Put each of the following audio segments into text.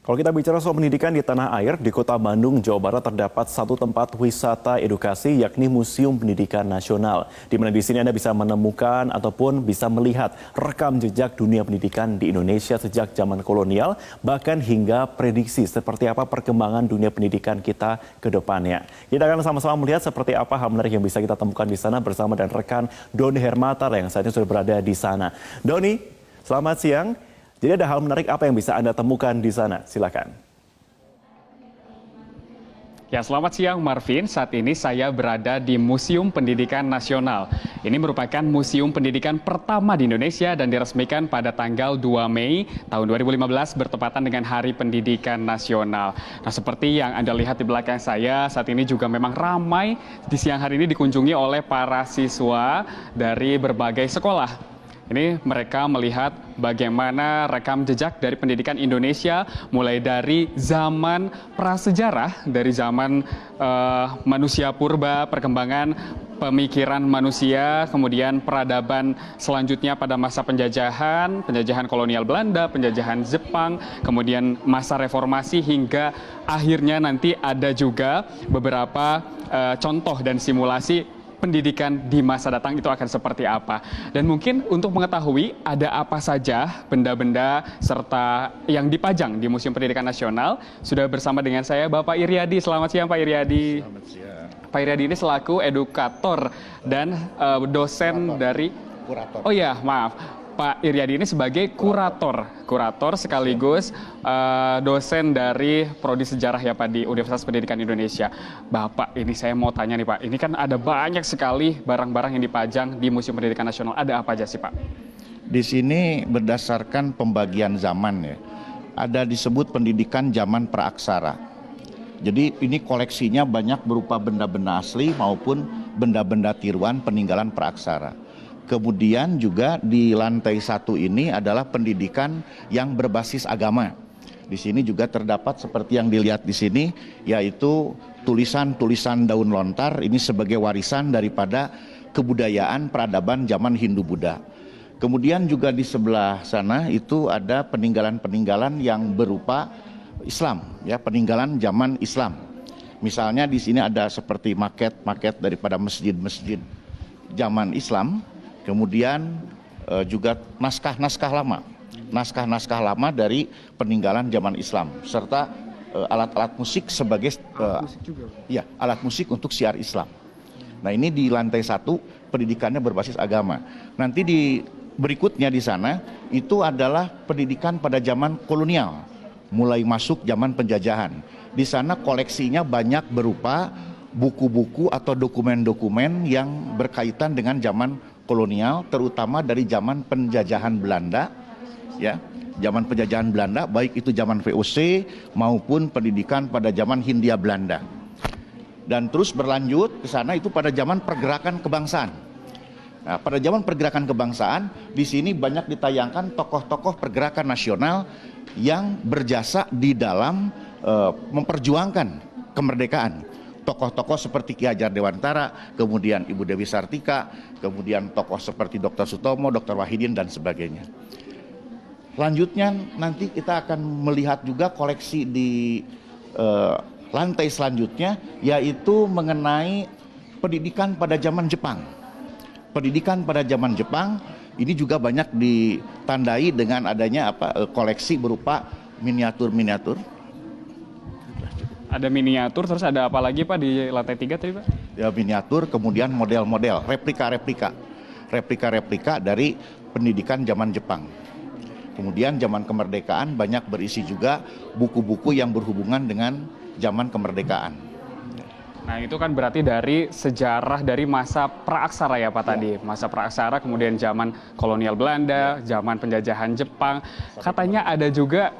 Kalau kita bicara soal pendidikan di tanah air, di Kota Bandung, Jawa Barat terdapat satu tempat wisata edukasi yakni Museum Pendidikan Nasional. Di mana di sini Anda bisa menemukan ataupun bisa melihat rekam jejak dunia pendidikan di Indonesia sejak zaman kolonial, bahkan hingga prediksi seperti apa perkembangan dunia pendidikan kita ke depannya. Kita akan sama-sama melihat seperti apa hal menarik yang bisa kita temukan di sana bersama dan rekan Doni Hermatar yang saat ini sudah berada di sana. Doni, selamat siang. Jadi ada hal menarik apa yang bisa Anda temukan di sana? Silakan. Ya, selamat siang Marvin. Saat ini saya berada di Museum Pendidikan Nasional. Ini merupakan museum pendidikan pertama di Indonesia dan diresmikan pada tanggal 2 Mei tahun 2015 bertepatan dengan Hari Pendidikan Nasional. Nah, seperti yang Anda lihat di belakang saya, saat ini juga memang ramai di siang hari ini dikunjungi oleh para siswa dari berbagai sekolah. Ini mereka melihat bagaimana rekam jejak dari pendidikan Indonesia mulai dari zaman prasejarah, dari zaman manusia purba, perkembangan pemikiran manusia, kemudian peradaban selanjutnya pada masa penjajahan kolonial Belanda, penjajahan Jepang, kemudian masa reformasi hingga akhirnya nanti ada juga beberapa contoh dan simulasi pendidikan di masa datang itu akan seperti apa. Dan mungkin untuk mengetahui ada apa saja benda-benda serta yang dipajang di Museum Pendidikan Nasional, sudah bersama dengan saya Bapak Iryadi. Selamat siang Pak Iryadi. Selamat siang. Pak Iryadi ini selaku edukator dan dosen dari... Kurator. Oh ya, maaf. Pak Iryadi ini sebagai kurator sekaligus dosen dari Prodi Sejarah ya Pak di Universitas Pendidikan Indonesia. Bapak, ini saya mau tanya nih Pak, ini kan ada banyak sekali barang-barang yang dipajang di Museum Pendidikan Nasional. Ada apa aja sih Pak? Di sini berdasarkan pembagian zaman ya, ada disebut pendidikan zaman praaksara. Jadi ini koleksinya banyak berupa benda-benda asli maupun benda-benda tiruan peninggalan praaksara. Kemudian juga di lantai 1 ini adalah pendidikan yang berbasis agama. Di sini juga terdapat seperti yang dilihat di sini, yaitu tulisan-tulisan daun lontar. Ini sebagai warisan daripada kebudayaan peradaban zaman Hindu-Buddha. Kemudian juga di sebelah sana itu ada peninggalan-peninggalan yang berupa Islam, ya, peninggalan zaman Islam. Misalnya di sini ada seperti maket-maket daripada masjid-masjid zaman Islam. Kemudian juga naskah-naskah lama dari peninggalan zaman Islam, serta alat-alat musik sebagai alat musik untuk syiar Islam. Nah, ini di lantai 1 pendidikannya berbasis agama. Nanti di berikutnya di sana itu adalah pendidikan pada zaman kolonial, mulai masuk zaman penjajahan. Di sana koleksinya banyak berupa buku-buku atau dokumen-dokumen yang berkaitan dengan zaman kolonial, terutama dari zaman penjajahan Belanda, ya, zaman penjajahan Belanda, baik itu zaman VOC maupun pendidikan pada zaman Hindia Belanda. Dan terus berlanjut ke sana itu pada zaman pergerakan kebangsaan. Nah, pada zaman pergerakan kebangsaan, di sini banyak ditayangkan tokoh-tokoh pergerakan nasional yang berjasa di dalam memperjuangkan kemerdekaan. Tokoh-tokoh seperti Ki Hajar Dewantara, kemudian Ibu Dewi Sartika, kemudian tokoh seperti Dr. Sutomo, Dr. Wahidin, dan sebagainya. Selanjutnya nanti kita akan melihat juga koleksi di lantai selanjutnya, yaitu mengenai pendidikan pada zaman Jepang. Pendidikan pada zaman Jepang ini juga banyak ditandai dengan adanya koleksi berupa miniatur-miniatur. Ada miniatur, terus ada apa lagi Pak di lantai 3 tadi Pak? Ya, miniatur, kemudian model-model, replika dari pendidikan zaman Jepang. Kemudian zaman kemerdekaan banyak berisi juga buku-buku yang berhubungan dengan zaman kemerdekaan. Nah, itu kan berarti dari sejarah dari masa praaksara ya Pak tadi. Masa praaksara, kemudian zaman kolonial Belanda, zaman penjajahan Jepang. Katanya ada juga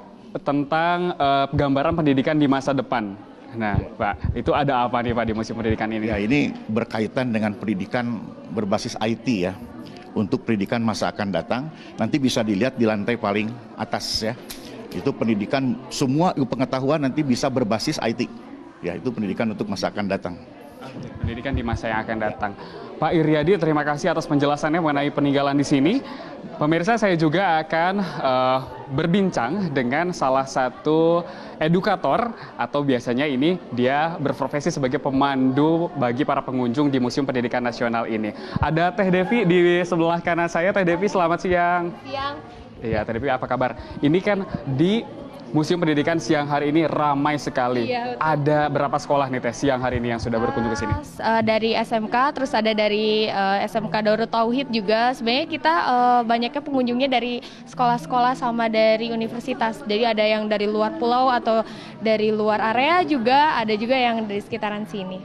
tentang gambaran pendidikan di masa depan. Nah, Pak, itu ada apa nih Pak di Museum Pendidikan ini? Ya, ini berkaitan dengan pendidikan berbasis IT ya. Untuk pendidikan masa akan datang, nanti bisa dilihat di lantai paling atas ya. Itu pendidikan, semua pengetahuan nanti bisa berbasis IT. Ya, itu pendidikan untuk masa akan datang. Pendidikan di masa yang akan datang. Pak Iryadi, terima kasih atas penjelasannya mengenai peninggalan di sini. Pemirsa, saya juga akan berbincang dengan salah satu edukator atau biasanya ini dia berprofesi sebagai pemandu bagi para pengunjung di Museum Pendidikan Nasional ini. Ada Teh Devi di sebelah kanan saya. Teh Devi, selamat siang. Siang. Iya, Teh Devi, apa kabar? Ini kan di Museum Pendidikan siang hari ini ramai sekali. Iya, betul. Ada berapa sekolah nih Teh siang hari ini yang sudah berkunjung ke sini? Dari SMK, terus ada dari SMK Darut Tauhid juga. Sebenarnya kita banyaknya pengunjungnya dari sekolah-sekolah sama dari universitas. Jadi ada yang dari luar pulau atau dari luar area juga, ada juga yang dari sekitaran sini.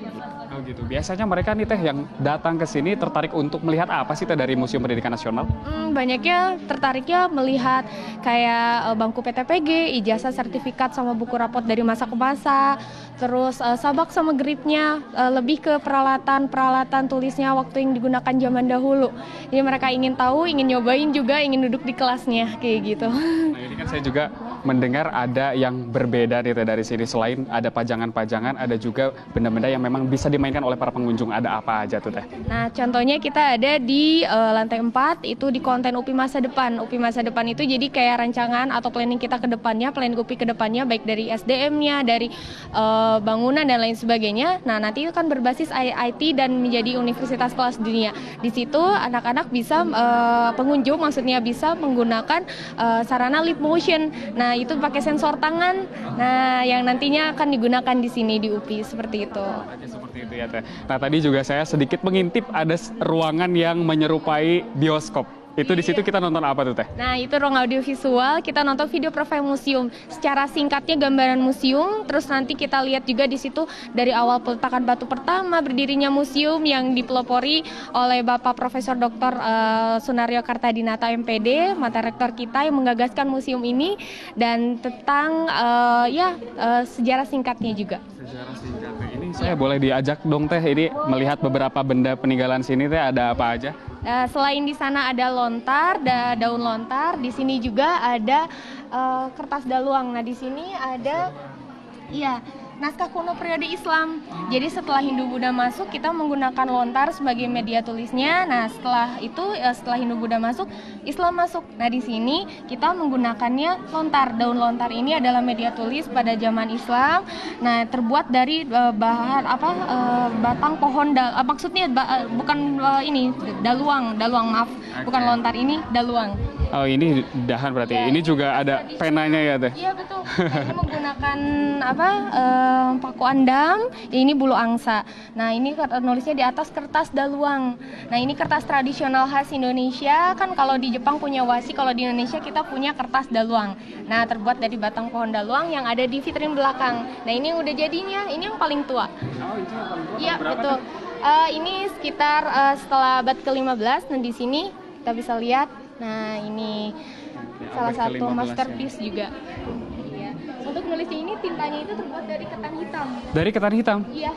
Oh gitu. Biasanya mereka nih Teh yang datang ke sini tertarik untuk melihat apa sih Teh dari Museum Pendidikan Nasional? Banyaknya tertariknya melihat kayak bangku PTPG, ijazah sertifikat sama buku rapot dari masa ke masa, terus sabak sama gripnya, lebih ke peralatan tulisnya waktu yang digunakan zaman dahulu. Jadi mereka ingin tahu, ingin nyobain juga, ingin duduk di kelasnya kayak gitu. Nah ini kan saya juga mendengar ada yang berbeda nih Teh dari sini. Selain ada pajangan-pajangan, ada juga benda-benda yang memang bisa dimainkan oleh para pengunjung. Ada apa aja tuh Teh? Nah, contohnya kita ada di lantai 4, itu di konten UPI masa depan. UPI masa depan itu jadi kayak rancangan atau planning kita ke depannya, planning UPI ke depannya, baik dari SDM-nya, dari bangunan dan lain sebagainya. Nah, nanti itu kan berbasis IT dan menjadi universitas kelas dunia. Di situ anak-anak bisa, pengunjung maksudnya bisa menggunakan sarana leap motion. Nah, itu pakai sensor tangan. Nah, yang nantinya akan digunakan di sini di UPI, seperti itu. Oke, seperti itu ya Teh. Nah tadi juga saya sedikit mengintip ada ruangan yang menyerupai bioskop. Itu di situ kita nonton apa tuh Teh? Nah, itu ruang audiovisual, kita nonton video profil museum. Secara singkatnya gambaran museum, terus nanti kita lihat juga di situ dari awal peletakan batu pertama berdirinya museum yang dipelopori oleh Bapak Profesor Dr. Sunaryo Kartadinata MPD, mata rektor kita yang menggagaskan museum ini, dan tentang sejarah singkatnya juga. Sejarah singkatnya ini saya boleh diajak dong Teh ini melihat beberapa benda peninggalan sini Teh, ada apa aja? Selain di sana ada lontar, daun lontar, di sini juga ada kertas daluang. Nah, di sini ada naskah kuno periode Islam. Jadi setelah Hindu-Buddha masuk, kita menggunakan lontar sebagai media tulisnya. Nah, setelah itu setelah Hindu-Buddha masuk, Islam masuk. Nah, di sini kita menggunakannya lontar. Daun lontar ini adalah media tulis pada zaman Islam. Nah, terbuat dari bahan batang pohon daluang maaf. Bukan lontar, ini daluang. Oh ini dahan berarti. Ya, ini juga ada penanya ya Teh? Iya betul. Nah, ini menggunakan paku andam, ini bulu angsa. Nah, ini nulisnya di atas kertas daluang. Nah, ini kertas tradisional khas Indonesia. Kan kalau di Jepang punya wasi, kalau di Indonesia kita punya kertas daluang. Nah, terbuat dari batang pohon daluang yang ada di vitrin belakang. Nah, ini yang udah jadinya, ini yang paling tua. Oh itu yang paling tua. Iya betul. Ini sekitar setelah abad ke-15. Nah, di sini kita bisa lihat. Nah, ini salah abad satu ke-15 masterpiece juga. Iya. Untuk nulisnya ini tintanya itu terbuat dari ketan hitam. Dari ketan hitam? Iya.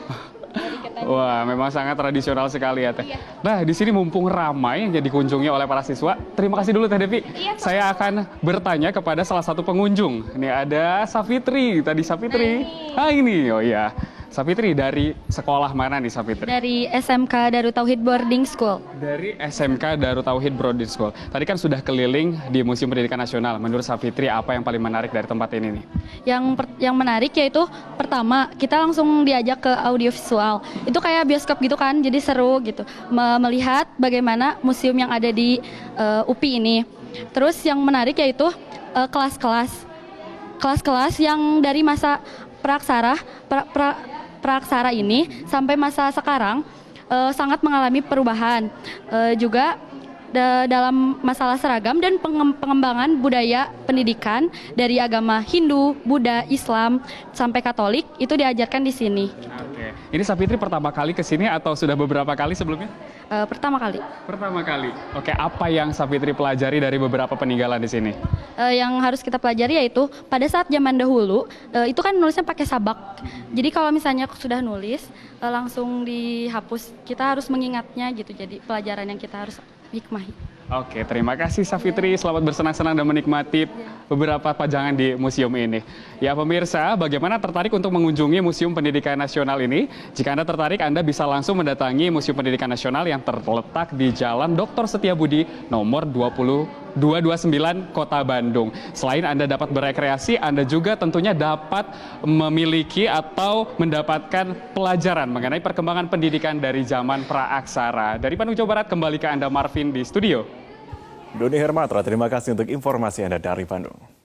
Dari ketan hitam. Wah, memang sangat tradisional sekali ya Teh. Iya. Nah, di sini mumpung ramai yang dikunjungi oleh para siswa, terima kasih dulu Teh Devi. Iya, saya akan bertanya kepada salah satu pengunjung. Ini ada Safitri. Tadi Safitri. Nah, ini. Oh iya. Safitri dari sekolah mana nih Safitri? Dari SMK Darut Tauhid Boarding School. Dari SMK Darut Tauhid Boarding School. Tadi kan sudah keliling di Museum Pendidikan Nasional. Menurut Safitri apa yang paling menarik dari tempat ini nih? Yang menarik yaitu pertama kita langsung diajak ke audiovisual. Itu kayak bioskop gitu kan, jadi seru gitu. Melihat bagaimana museum yang ada di UPI ini. Terus yang menarik yaitu kelas-kelas yang dari masa praaksara ini sampai masa sekarang sangat mengalami perubahan. Juga dalam masalah seragam dan pengembangan budaya pendidikan dari agama Hindu, Buddha, Islam sampai Katolik itu diajarkan di sini. Oke. Ini Safitri pertama kali ke sini atau sudah beberapa kali sebelumnya? Pertama kali. Pertama kali. Oke, apa yang Safitri pelajari dari beberapa peninggalan di sini? Yang harus kita pelajari yaitu pada saat zaman dahulu itu kan nulisnya pakai sabak. Jadi kalau misalnya sudah nulis langsung dihapus, kita harus mengingatnya gitu. Jadi pelajaran yang kita harus hikmahi. Oke, terima kasih Safitri. Selamat bersenang-senang dan menikmati beberapa pajangan di museum ini. Ya pemirsa, bagaimana tertarik untuk mengunjungi Museum Pendidikan Nasional ini? Jika Anda tertarik, Anda bisa langsung mendatangi Museum Pendidikan Nasional yang terletak di Jalan Dr. Setiabudi nomor 229 Kota Bandung. Selain Anda dapat berekreasi, Anda juga tentunya dapat memiliki atau mendapatkan pelajaran mengenai perkembangan pendidikan dari zaman praaksara. Dari Bandung, Jawa Barat, kembali ke Anda Marvin di studio. Doni Hermatra, terima kasih untuk informasi Anda dari Bandung.